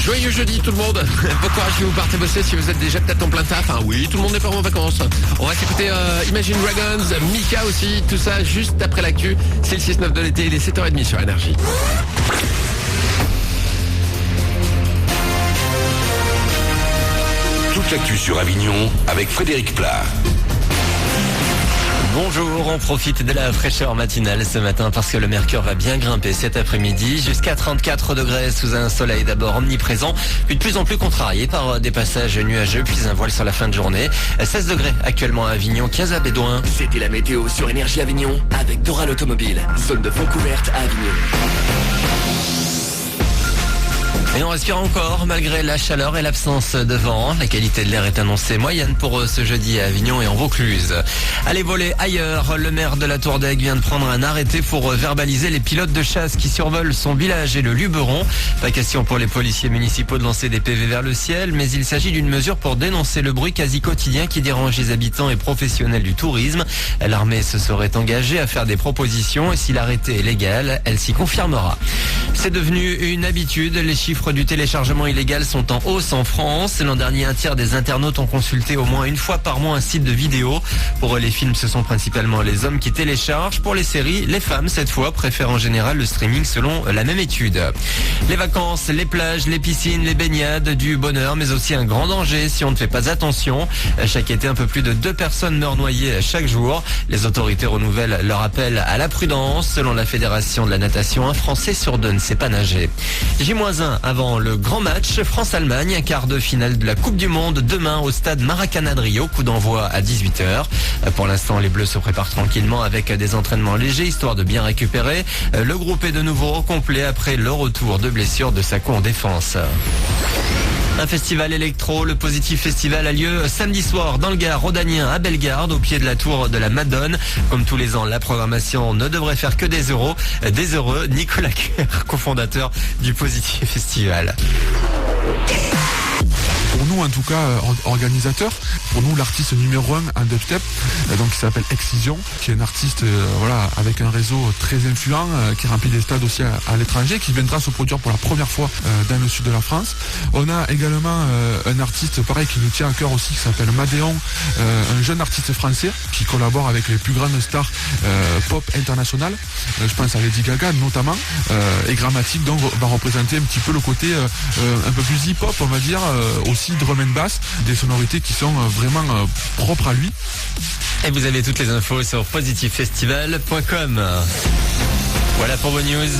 Joyeux jeudi tout le monde. Bon courage si vous partez bosser, si vous êtes déjà peut-être en plein taf. Enfin oui, tout le monde n'est pas en vacances. On va s'écouter Imagine Dragons, Mika aussi, tout ça juste après l'actu. C'est le 6-9 de l'été, il est 7h30 sur Énergie. Toute l'actu sur Avignon avec Frédéric Plat. Bonjour, on profite de la fraîcheur matinale ce matin parce que le mercure va bien grimper cet après-midi jusqu'à 34 degrés sous un soleil d'abord omniprésent, puis de plus en plus contrarié par des passages nuageux, puis un voile sur la fin de journée. 16 degrés actuellement à Avignon, 15 à Bédouin. C'était la météo sur Énergie Avignon avec Doral Automobile, zone de fond couverte à Avignon. Et on respire encore malgré la chaleur et l'absence de vent. La qualité de l'air est annoncée moyenne pour ce jeudi à Avignon et en Vaucluse. Allez voler ailleurs, le maire de la Tour d'Aigle vient de prendre un arrêté pour verbaliser les pilotes de chasse qui survolent son village et le Luberon. Pas question pour les policiers municipaux de lancer des PV vers le ciel, mais il s'agit d'une mesure pour dénoncer le bruit quasi quotidien qui dérange les habitants et professionnels du tourisme. L'armée se serait engagée à faire des propositions et si l'arrêté est légal, elle s'y confirmera. C'est devenu une habitude, les chiffres du téléchargement illégal sont en hausse en France. L'an dernier, un tiers des internautes ont consulté au moins une fois par mois un site de vidéo. Pour les films, ce sont principalement les hommes qui téléchargent. Pour les séries, les femmes, cette fois, préfèrent en général le streaming selon la même étude. Les vacances, les plages, les piscines, les baignades, du bonheur, mais aussi un grand danger si on ne fait pas attention. Chaque été, un peu plus de 2 personnes meurent noyées chaque jour. Les autorités renouvellent leur appel à la prudence. Selon la Fédération de la natation, un Français sur 2 ne sait pas nager. J-1 avant le grand match France-Allemagne, quart de finale de la Coupe du Monde demain au stade Maracana de Rio, coup d'envoi à 18h. Pour l'instant, les Bleus se préparent tranquillement avec des entraînements légers histoire de bien récupérer. Le groupe est de nouveau au complet après le retour de blessure de Sako en défense. Un festival électro, le Positif Festival a lieu samedi soir dans le Gard rhodanien à Bellegarde, au pied de la tour de la Madone. Comme tous les ans, la programmation ne devrait faire que des heureux. Nicolas Kerr, cofondateur du Positif Festival. Pour nous, en tout cas, organisateurs, pour nous, l'artiste numéro 1 en dubstep, donc qui s'appelle Excision, qui est un artiste avec un réseau très influent, qui remplit des stades aussi à l'étranger, qui viendra se produire pour la première fois dans le sud de la France. On a également un artiste, pareil, qui nous tient à cœur aussi, qui s'appelle Madéon, un jeune artiste français, qui collabore avec les plus grandes stars pop internationales. Je pense à Lady Gaga notamment, et Grammatique, donc va représenter un petit peu le côté un peu plus hip-hop, on va dire, aussi drum and bass, des sonorités qui sont vraiment propres à lui. Et vous avez toutes les infos sur positivefestival.com. Voilà pour vos news.